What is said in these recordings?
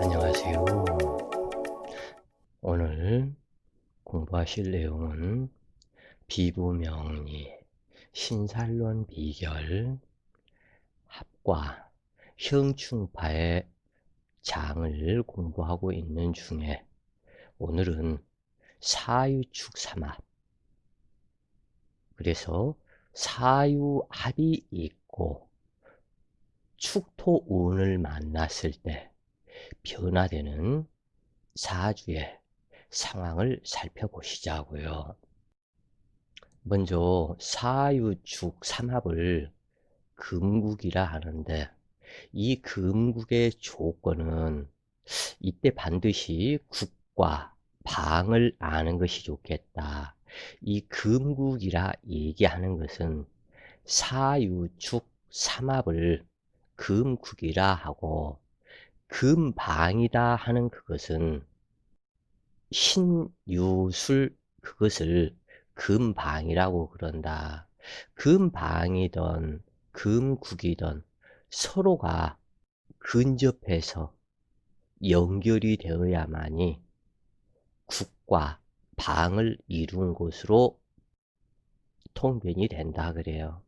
안녕하세요. 오늘 공부하실 내용은 비부명리, 신살론 비결, 합과, 형충파의 장을 공부하고 있는 중에 오늘은 사유축 삼합, 그래서 사유합이 있고 축토운을 만났을 때 변화되는 사주의 상황을 살펴보시자고요. 먼저 사유축 삼합을 금국이라 하는데, 이 금국의 조건은 이때 반드시 국과 방을 아는 것이 좋겠다. 이 금국이라 얘기하는 것은 사유축 삼합을 금국이라 하고, 금방이다 하는 그것은 신유술, 그것을 금방이라고 그런다. 금방이든 금국이든 서로가 근접해서 연결이 되어야만이 국과 방을 이룬 것으로 통변이 된다 그래요.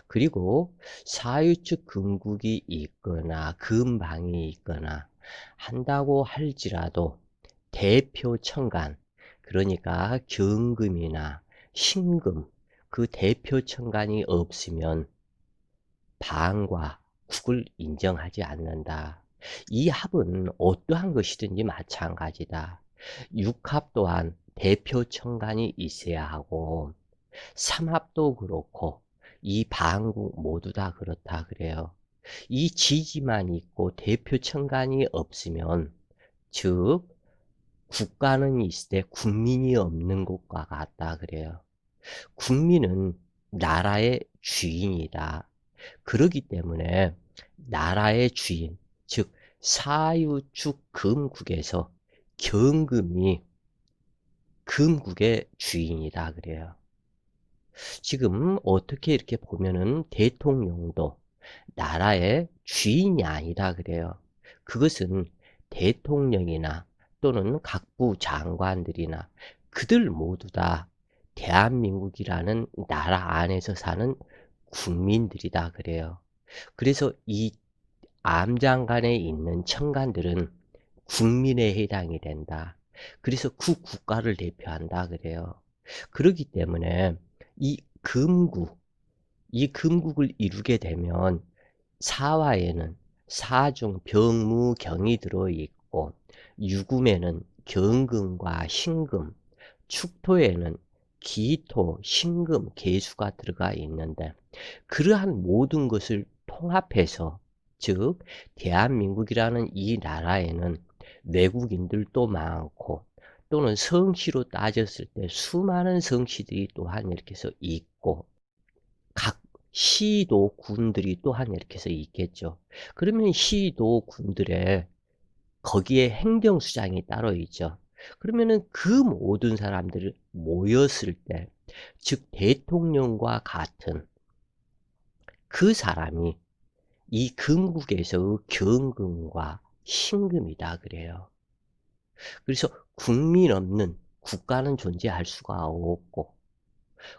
그리고 사유축 금국이 있거나 금방이 있거나 한다고 할지라도 대표 천간, 그러니까 경금이나 신금, 그 대표 천간이 없으면 방과 국을 인정하지 않는다. 이 합은 어떠한 것이든지 마찬가지다. 육합 또한 대표 천간이 있어야 하고, 삼합도 그렇고, 이 방국 모두 다 그렇다 그래요. 이 지지만 있고 대표 천간이 없으면, 즉 국가는 있을 때 국민이 없는 것과 같다 그래요. 국민은 나라의 주인이다. 그러기 때문에 나라의 주인, 즉 사유축 금국에서 경금이 금국의 주인이다 그래요. 지금 어떻게 이렇게 보면은 대통령도 나라의 주인이 아니다 그래요. 그것은 대통령이나 또는 각부 장관들이나 그들 모두 다 대한민국이라는 나라 안에서 사는 국민들이다 그래요. 그래서 이 암장간에 있는 천간들은 국민에 해당이 된다. 그래서 그 국가를 대표한다 그래요. 그렇기 때문에 이 금국, 이 금국을 이루게 되면 사화에는 사중, 병무, 경이 들어있고, 유금에는 경금과 신금, 축토에는 기토, 신금, 계수가 들어가 있는데, 그러한 모든 것을 통합해서, 즉 대한민국이라는 이 나라에는 외국인들도 많고, 또는 성씨로 따졌을 때 수많은 성씨들이 또한 이렇게 해서 있고, 각 시도 군들이 또한 이렇게 해서 있겠죠. 그러면 시도 군들의 거기에 행정수장이 따로 있죠. 그러면은 그 모든 사람들을 모였을 때, 즉 대통령과 같은 그 사람이 이 금국에서의 경금과 신금이다 그래요. 그래서 국민 없는 국가는 존재할 수가 없고,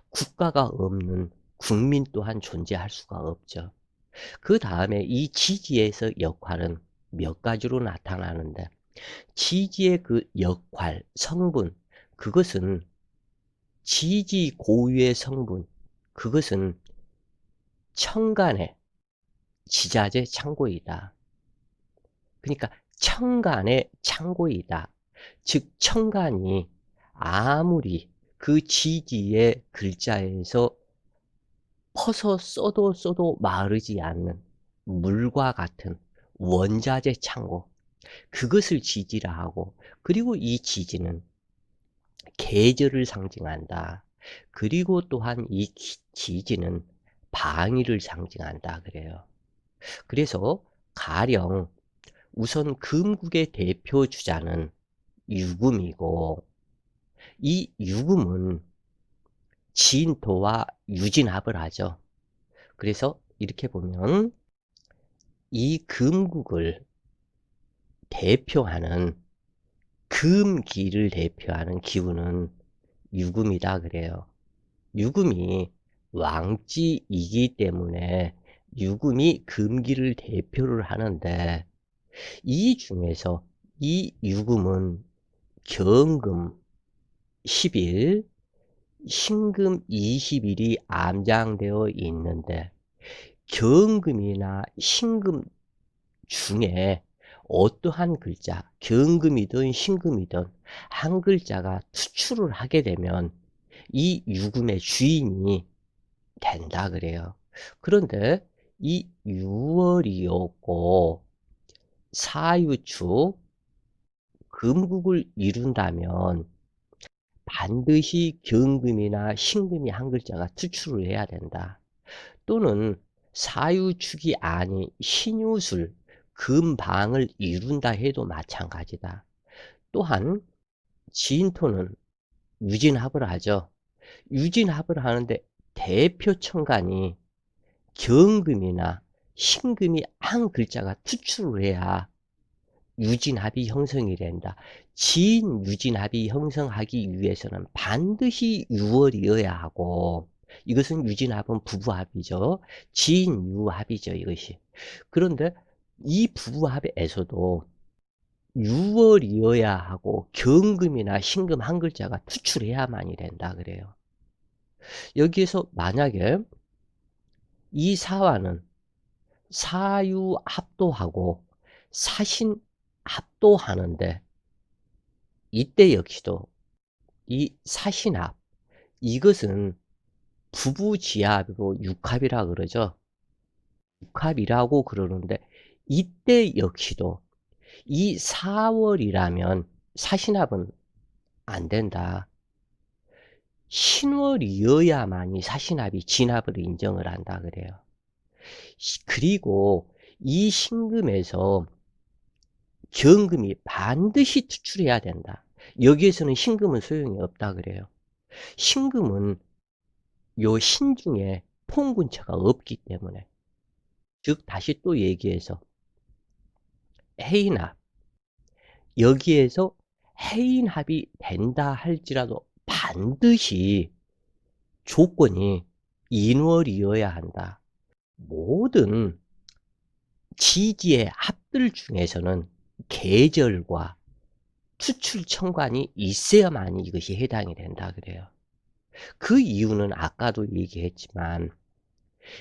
국가가 없는 국민 또한 존재할 수가 없죠. 그 다음에 이 지지에서 역할은 몇 가지로 나타나는데, 지지의 그 역할, 성분, 그것은 지지 고유의 성분, 그것은 천간의 지자재 창고이다. 그러니까 천간의 창고이다. 즉 천간이 아무리 그 지지의 글자에서 퍼서 써도 마르지 않는 물과 같은 원자재 창고, 그것을 지지라 하고, 그리고 이 지지는 계절을 상징한다. 그리고 또한 이 지지는 방위를 상징한다 그래요. 그래서 가령 우선 금국의 대표 주자는 유금이고, 이 유금은 진토와 유진합을 하죠. 그래서 이렇게 보면 이 금국을 대표하는 금기를 대표하는 기운은 유금이다 그래요. 유금이 왕지이기 때문에 유금이 금기를 대표를 하는데 이 중에서 이 유금은 경금 10일, 신금 20일이 암장되어 있는데 경금이나 신금 중에 어떠한 글자, 경금이든 신금이든 한 글자가 투출을 하게 되면 이 유금의 주인이 된다 그래요. 그런데 이 유월이었고 사유축, 금국을 이룬다면 반드시 경금이나 신금이 한 글자가 투출을 해야 된다. 또는 사유축이 아닌 신유술, 금방을 이룬다 해도 마찬가지다. 또한 진토는 유진합을 하죠. 유진합을 하는데 대표 천간이 경금이나 신금이 한 글자가 투출을 해야 유진합이 형성이 된다. 진유진합이 형성하기 위해서는 반드시 유월이어야 하고 이것은 유진합은 부부합이죠. 진유합이죠. 이것이. 그런데 이 부부합에서도 유월이어야 하고 경금이나 신금 한 글자가 투출해야만이 된다 그래요. 여기에서 만약에 이 사화는 사유합도하고 사신합도하는데 이때 역시도 이 사신합 이것은 부부지합으로 육합이라 그러죠. 육합이라고 그러는데 이때 역시도 이 4월이라면 사신합은 안 된다. 신월이어야만이 사신합이 진합을 인정을 한다 그래요. 그리고 이 신금에서 경금이 반드시 투출해야 된다. 여기에서는 신금은 소용이 없다 그래요. 신금은 요 신중에 통근처가 없기 때문에 즉 다시 또 얘기해서 해인합 여기에서 해인합이 된다 할지라도 반드시 조건이 인월이어야 한다. 모든 지지의 합들 중에서는 계절과 투출천간이 있어야만 이것이 해당이 된다 그래요. 그 이유는 아까도 얘기했지만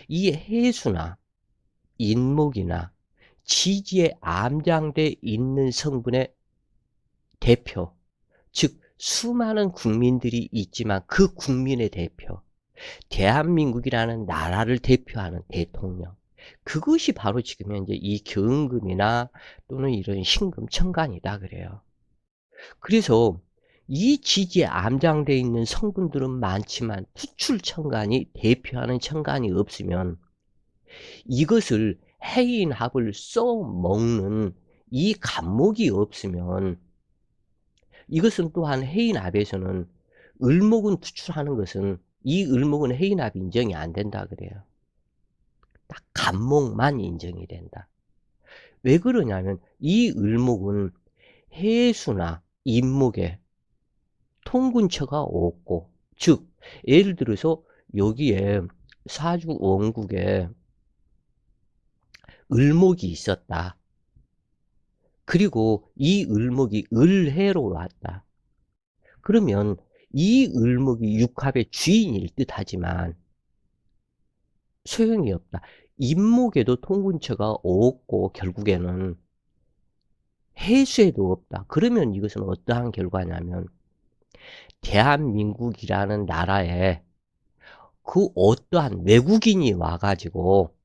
이 해수나 인목이나 지지에 암장돼 있는 성분의 대표, 즉 수많은 국민들이 있지만 그 국민의 대표, 대한민국이라는 나라를 대표하는 대통령, 그것이 바로 지금 현재 이 경금이나 또는 이런 신금, 천간이다 그래요. 그래서 이 지지에 암장되어 있는 성분들은 많지만 투출 천간이 대표하는 천간이 없으면 이것을 해인합을 써먹는 이 간목이 없으면 이것은 또한 해인합에서는 을목은 투출하는 것은 이 을목은 해인합 인정이 안 된다 그래요. 딱 간목만 인정이 된다. 왜 그러냐면 이 을목은 해수나 인목에 통근처가 없고 즉 예를 들어서 여기에 사주 원국에 을목이 있었다. 그리고 이 을목이 을해로 왔다. 그러면 이 을목이 육합의 주인일 듯하지만 소용이 없다. 인목에도 통근처가 없고 결국에는 해수에도 없다. 그러면 이것은 어떠한 결과냐면 대한민국이라는 나라에 그 어떠한 외국인이 와가지고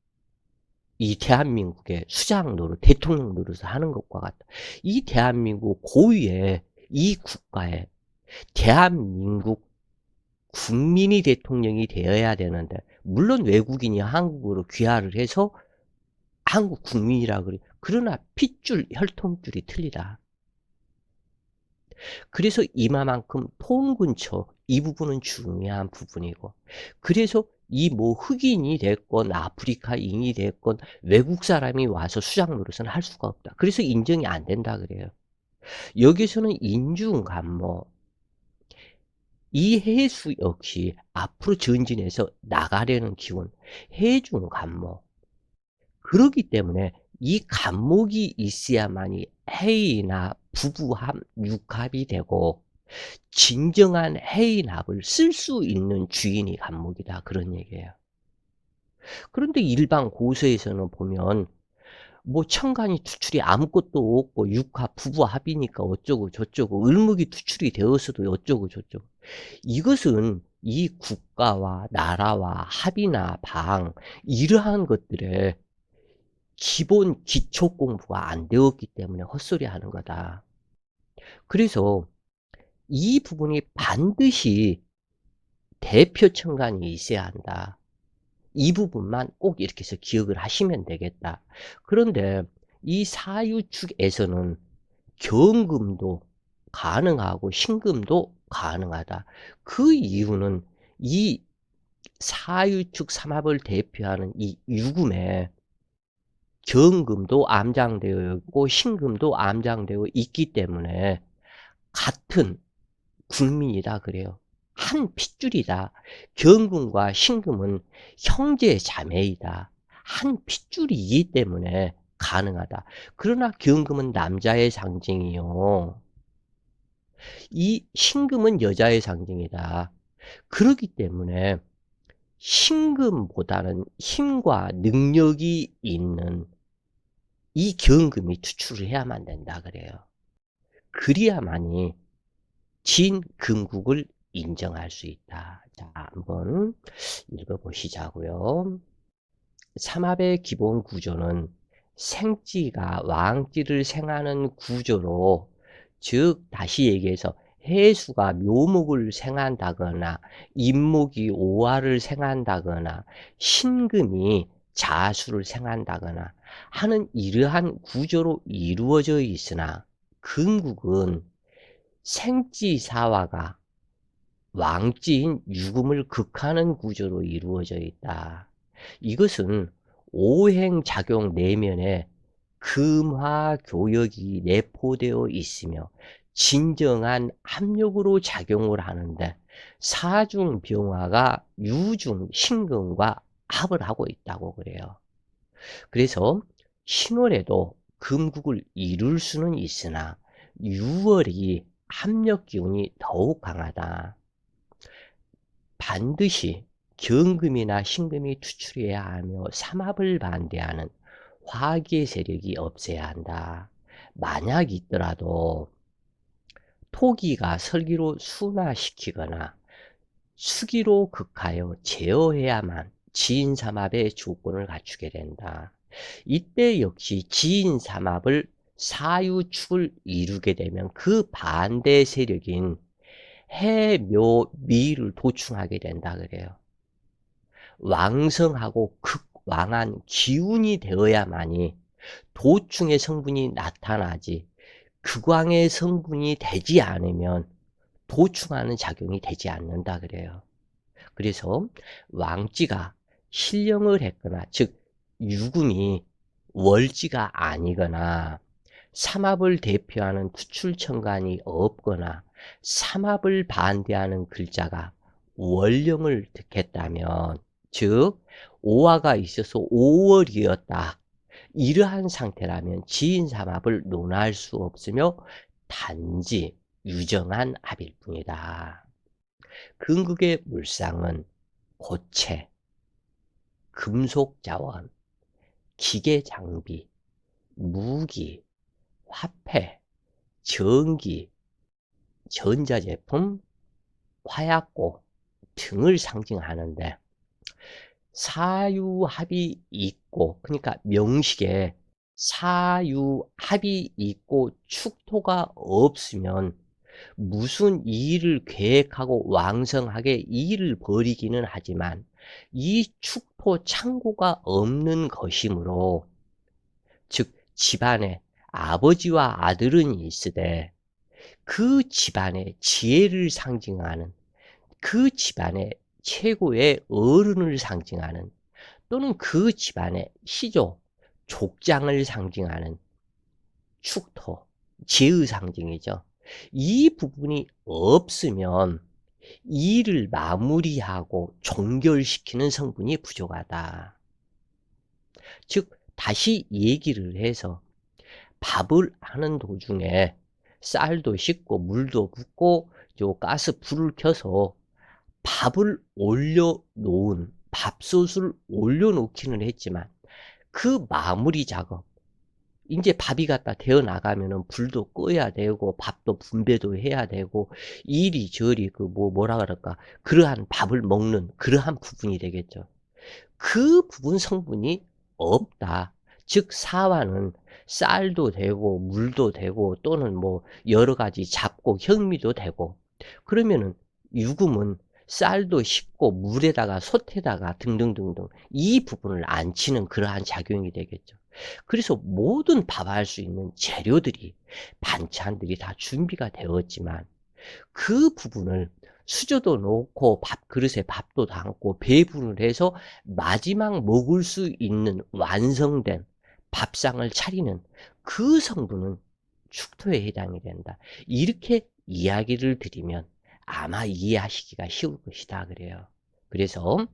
이 대한민국의 수장 노릇, 대통령 노릇을 하는 것과 같다. 이 대한민국 고유의 이 국가에 대한민국 국민이 대통령이 되어야 되는데 물론 외국인이 한국으로 귀화를 해서 한국 국민이라 그래. 그러나 핏줄, 혈통줄이 틀리다. 그래서 이마만큼 통근처 이 부분은 중요한 부분이고 그래서 이 뭐 흑인이 됐건 아프리카인이 됐건 외국 사람이 와서 수작 노릇은 할 수가 없다. 그래서 인정이 안 된다 그래요. 여기서는 인중감모, 이 해수 역시 앞으로 전진해서 나가려는 기운, 해중감모. 그렇기 때문에 이 간목이 있어야만이 해인합, 부부합, 육합이 되고 진정한 해인합을 쓸 수 있는 주인이 간목이다. 그런 얘기예요. 그런데 일반 고서에서는 보면 뭐 천간이 투출이 아무것도 없고 육합, 부부합이니까 어쩌고 저쩌고 을목이 투출이 되었어도 어쩌고 저쩌고. 이것은 이 국가와 나라와 합이나 방 이러한 것들에 기본 기초 공부가 안 되었기 때문에 헛소리 하는 거다. 그래서 이 부분이 반드시 대표 천간이 있어야 한다. 이 부분만 꼭 이렇게 해서 기억을 하시면 되겠다. 그런데 이 사유축에서는 경금도 가능하고 신금도 가능하다. 그 이유는 이 사유축 삼합을 대표하는 이 유금에 경금도 암장되어 있고 신금도 암장되어 있기 때문에 같은 국민이다 그래요. 한 핏줄이다. 경금과 신금은 형제 자매이다. 한 핏줄이기 때문에 가능하다. 그러나 경금은 남자의 상징이요. 이 신금은 여자의 상징이다. 그렇기 때문에 신금보다는 힘과 능력이 있는 이 경금이 투출을 해야만 된다 그래요. 그래야만이 진금국을 인정할 수 있다. 자, 한번 읽어보시자고요. 삼합의 기본 구조는 생지가 왕지를 생하는 구조로, 즉 다시 얘기해서 해수가 묘목을 생한다거나 임목이 오화를 생한다거나 신금이 자수를 생한다거나 하는 이러한 구조로 이루어져 있으나 금국은 생지사화가 왕지인 유금을 극하는 구조로 이루어져 있다. 이것은 오행작용 내면에 금화교역이 내포되어 있으며 진정한 합력으로 작용을 하는데 사중병화가 유중 신금과 합을 하고 있다고 그래요. 그래서 신월에도 금국을 이룰 수는 있으나 6월이 합력 기운이 더욱 강하다. 반드시 경금이나 신금이 투출해야 하며 삼합을 반대하는 화계 세력이 없어야 한다. 만약 있더라도 토기가 설기로 순화시키거나 수기로 극하여 제어해야만 지인삼합의 조건을 갖추게 된다. 이때 역시 지인삼합을 사유축을 이루게 되면 그 반대 세력인 해, 묘, 미를 도충하게 된다 그래요. 왕성하고 극왕한 기운이 되어야만이 도충의 성분이 나타나지 극왕의 성분이 되지 않으면 도충하는 작용이 되지 않는다 그래요. 그래서 왕지가 신령을 했거나 즉 유금이 월지가 아니거나 삼합을 대표하는 투출천간이 없거나 삼합을 반대하는 글자가 월령을 듣겠다면 즉 오화가 있어서 5월이었다. 이러한 상태라면 지인삼합을 논할 수 없으며 단지 유정한 합일 뿐이다. 금극의 물상은 고체, 금속자원, 기계장비, 무기, 화폐, 전기, 전자제품, 화약고 등을 상징하는데 사유합이 있고 그러니까 명식에 사유합이 있고 축토가 없으면 무슨 일을 계획하고 왕성하게 일을 벌이기는 하지만 이 축토 창고가 없는 것이므로 즉 집안에 아버지와 아들은 있으되 그 집안의 지혜를 상징하는 그 집안의 최고의 어른을 상징하는 또는 그 집안의 시조, 족장을 상징하는 축토, 재의 상징이죠. 이 부분이 없으면 일을 마무리하고 종결시키는 성분이 부족하다. 즉 다시 얘기를 해서 밥을 하는 도중에 쌀도 씻고 물도 붓고 요 가스 불을 켜서 밥을 올려놓은 밥솥을 올려놓기는 했지만 그 마무리 작업 인제 밥이 갖다 데워 나가면은 불도 꺼야 되고 밥도 분배도 해야 되고 이리저리 그 뭐라 그럴까 그러한 밥을 먹는 그러한 부분이 되겠죠. 그 부분 성분이 없다. 즉 사화는 쌀도 되고 물도 되고 또는 뭐 여러 가지 잡고 현미도 되고 그러면은 유금은 쌀도 씻고 물에다가 솥에다가 등등등등 이 부분을 안치는 그러한 작용이 되겠죠. 그래서 모든 밥할 수 있는 재료들이 반찬들이 다 준비가 되었지만 그 부분을 수저도 놓고 밥그릇에 밥도 담고 배분을 해서 마지막 먹을 수 있는 완성된 밥상을 차리는 그 성분은 축토에 해당이 된다. 이렇게 이야기를 드리면 아마 이해하시기가 쉬울 것이다 그래요. 그래서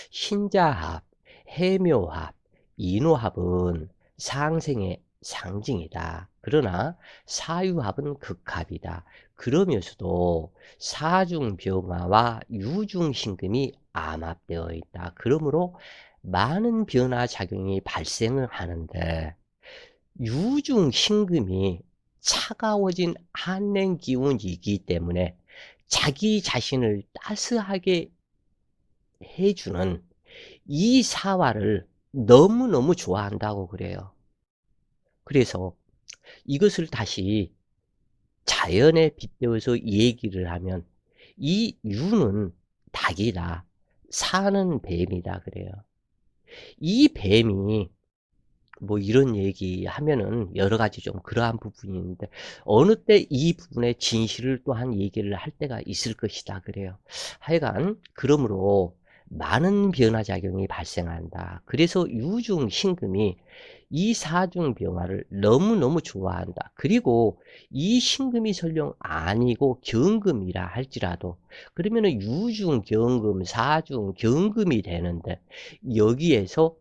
신자합, 해묘합, 인호합은 상생의 상징이다. 그러나 사유합은 극합이다. 그러면서도 사중병화와 유중신금이 암합되어 있다. 그러므로 많은 변화 작용이 발생을 하는데 유중신금이 차가워진 한랭 기운이기 때문에 자기 자신을 따스하게 해주는 이 사화를 너무너무 좋아한다고 그래요. 그래서 이것을 다시 자연에 빗대어서 얘기를 하면 이 유는 닭이다. 사는 뱀이다 그래요. 이 뱀이 뭐 이런 얘기하면은 여러 가지 좀 그러한 부분이 있는데 어느 때 이 부분의 진실을 또한 얘기를 할 때가 있을 것이다 그래요. 하여간 그러므로 많은 변화작용이 발생한다. 그래서 유중신금이 이 사중병화를 너무너무 좋아한다. 그리고 이 신금이 설령 아니고 경금이라 할지라도 그러면은 유중경금, 사중경금이 되는데 여기에서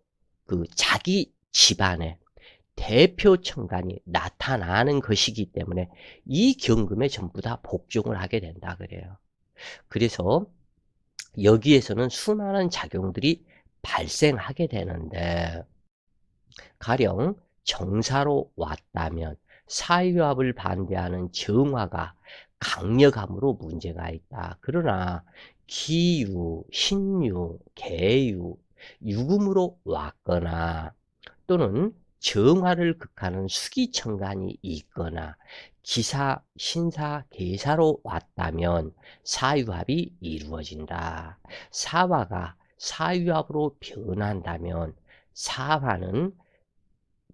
그 자기 집안의 대표 청간이 나타나는 것이기 때문에 이 경금에 전부 다 복종을 하게 된다 그래요. 그래서 여기에서는 수많은 작용들이 발생하게 되는데 가령 정사로 왔다면 사유합을 반대하는 정화가 강력함으로 문제가 있다. 그러나 기유, 신유, 계유, 유금으로 왔거나 또는 정화를 극하는 수기천간이 있거나 기사, 신사, 계사로 왔다면 사유합이 이루어진다. 사화가 사유합으로 변한다면 사화는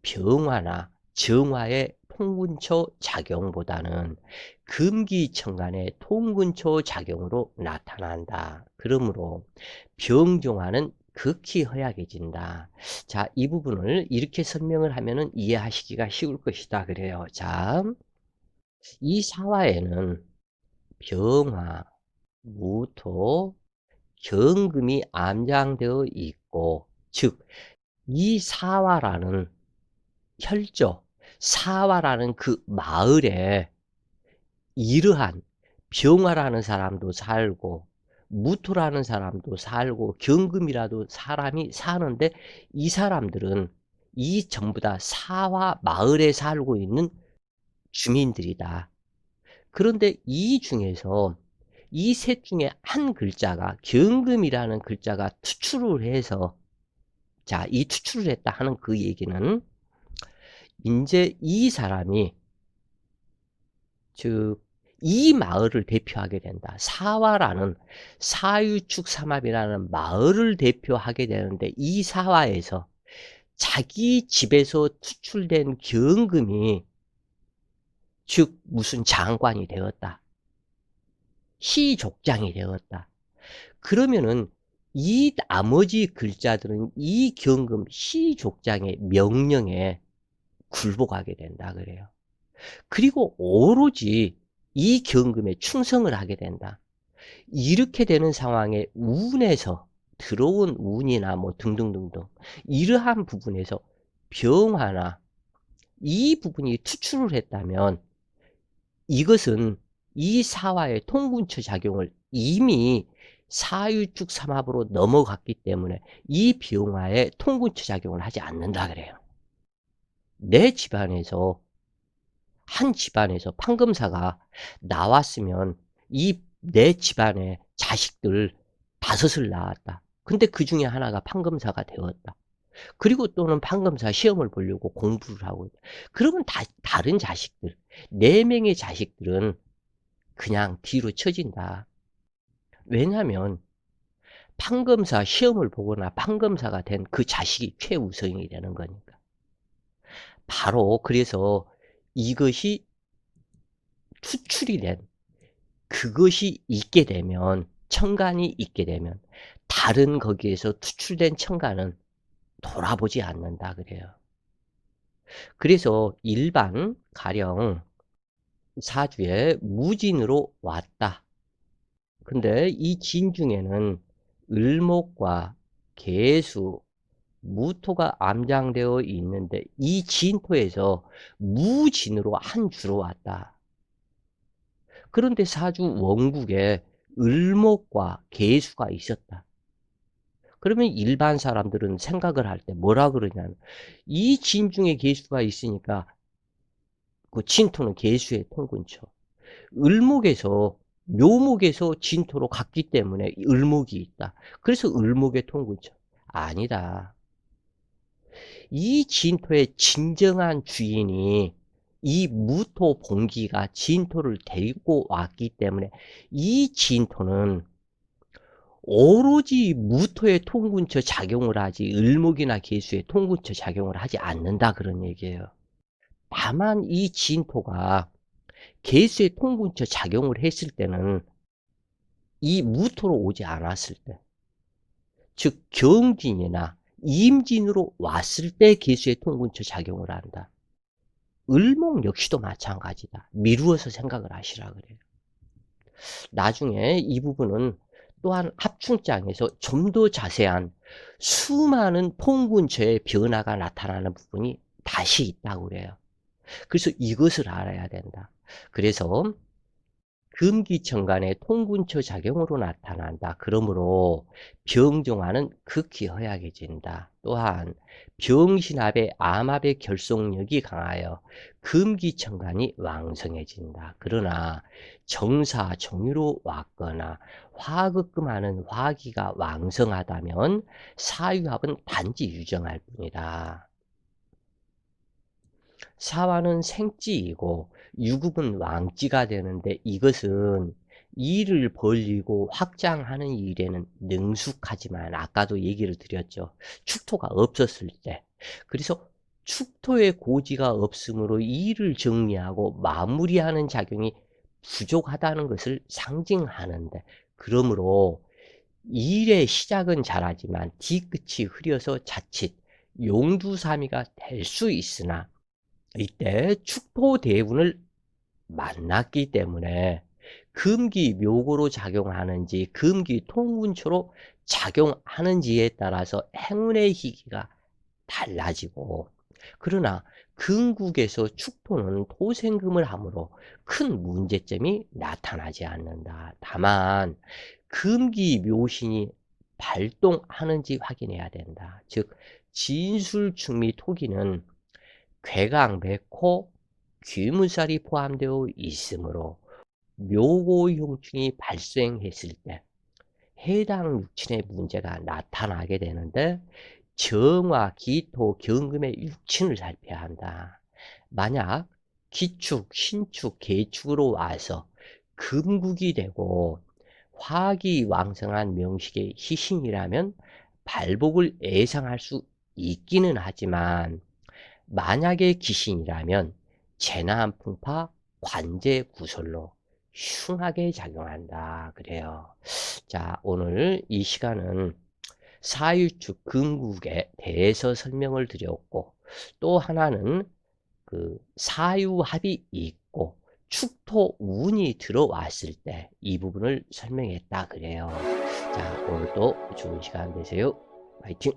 병화나 정화의 통근초 작용보다는 금기천간의 통근초 작용으로 나타난다. 그러므로 병종화는 극히 허약해진다. 자, 이 부분을 이렇게 설명을 하면은 이해하시기가 쉬울 것이다. 그래요. 자, 이 사화에는 병화, 무토, 경금이 암장되어 있고, 즉, 이 사화라는 혈조, 사화라는 그 마을에 이러한 병화라는 사람도 살고 무토라는 사람도 살고 경금이라도 사람이 사는데 이 사람들은 이 전부 다 사화 마을에 살고 있는 주민들이다. 그런데 이 중에서 이 셋 중에 한 글자가 경금이라는 글자가 투출을 해서 자, 이 투출을 했다 하는 그 얘기는 인제 이 사람이 즉 이 마을을 대표하게 된다. 사화라는 사유축삼합이라는 마을을 대표하게 되는데 이 사화에서 자기 집에서 투출된 경금이 즉 무슨 장관이 되었다. 시족장이 되었다. 그러면은 이 나머지 글자들은 이 경금 시족장의 명령에 굴복하게 된다 그래요. 그리고 오로지 이 경금에 충성을 하게 된다. 이렇게 되는 상황에 운에서 들어온 운이나 뭐 등등등등 이러한 부분에서 병화나 이 부분이 투출을 했다면 이것은 이 사화의 통군처 작용을 이미 사유축 삼합으로 넘어갔기 때문에 이 병화에 통군처 작용을 하지 않는다 그래요. 내 집안에서 한 집안에서 판검사가 나왔으면 이 내 집안의 자식들 5을 낳았다. 근데 그 중에 하나가 판검사가 되었다. 그리고 또는 판검사 시험을 보려고 공부를 하고 있다. 그러면 다른 자식들, 4명의 자식들은 그냥 뒤로 처진다. 왜냐하면 판검사 시험을 보거나 판검사가 된 그 자식이 최우선이 되는 거니까. 바로 그래서 이것이 투출이 된 그것이 있게 되면 천간이 있게 되면 다른 거기에서 투출된 천간은 돌아보지 않는다 그래요. 그래서 일반 가령 사주에 무진으로 왔다. 근데 이 진 중에는 을목과 계수, 무토가 암장되어 있는데 이 진토에서 무진으로 한 주로 왔다. 그런데 사주 원국에 을목과 계수가 있었다. 그러면 일반 사람들은 생각을 할 때 뭐라 그러냐면 이 진 중에 계수가 있으니까 그 진토는 계수의 통근처. 을목에서 묘목에서 진토로 갔기 때문에 을목이 있다. 그래서 을목의 통근처. 아니다. 이 진토의 진정한 주인이 이 무토 봉기가 진토를 데리고 왔기 때문에 이 진토는 오로지 무토의 통근처 작용을 하지 을목이나 계수의 통근처 작용을 하지 않는다 그런 얘기예요. 다만 이 진토가 계수의 통근처 작용을 했을 때는 이 무토로 오지 않았을 때, 즉 경진이나 임진으로 왔을 때 계수의 통근처 작용을 한다. 을목 역시도 마찬가지다. 미루어서 생각을 하시라 그래요. 나중에 이 부분은 또한 합충장에서 좀 더 자세한 수많은 통근처의 변화가 나타나는 부분이 다시 있다고 그래요. 그래서 이것을 알아야 된다. 그래서 금기천간의 통근처 작용으로 나타난다. 그러므로 병정화는 극히 허약해진다. 또한 병신합의 암합의 결속력이 강하여 금기천간이 왕성해진다. 그러나 정사, 정유로 왔거나 화극금하는 화기가 왕성하다면 사유합은 단지 유정할 뿐이다. 사화는 생지이고 유급은 왕지가 되는데 이것은 일을 벌리고 확장하는 일에는 능숙하지만 아까도 얘기를 드렸죠. 축토가 없었을 때. 그래서 축토의 고지가 없으므로 일을 정리하고 마무리하는 작용이 부족하다는 것을 상징하는데 그러므로 일의 시작은 잘하지만 뒤끝이 흐려서 자칫 용두사미가 될 수 있으나 이때 축토대운을 만났기 때문에 금기묘고로 작용하는지 금기통운초로 작용하는지에 따라서 행운의 희기가 달라지고 그러나 금국에서 축토는 토생금을 하므로 큰 문제점이 나타나지 않는다. 다만 금기묘신이 발동하는지 확인해야 된다. 즉 진술충미 토기는 괴강, 백호, 귀문살이 포함되어 있으므로 묘고흉충이 발생했을 때 해당 육친의 문제가 나타나게 되는데 정화, 기토, 경금의 육친을 살펴야 한다. 만약 기축, 신축, 계축으로 와서 금국이 되고 화기 왕성한 명식의 희신이라면 발복을 예상할 수 있기는 하지만 만약에 기신이라면 재난풍파 관제구설로 흉하게 작용한다 그래요. 자, 오늘 이 시간은 사유축 근국에 대해서 설명을 드렸고, 또 하나는 그 사유합이 있고 축토운이 들어왔을 때 이 부분을 설명했다 그래요. 자, 오늘도 좋은 시간 되세요. 화이팅!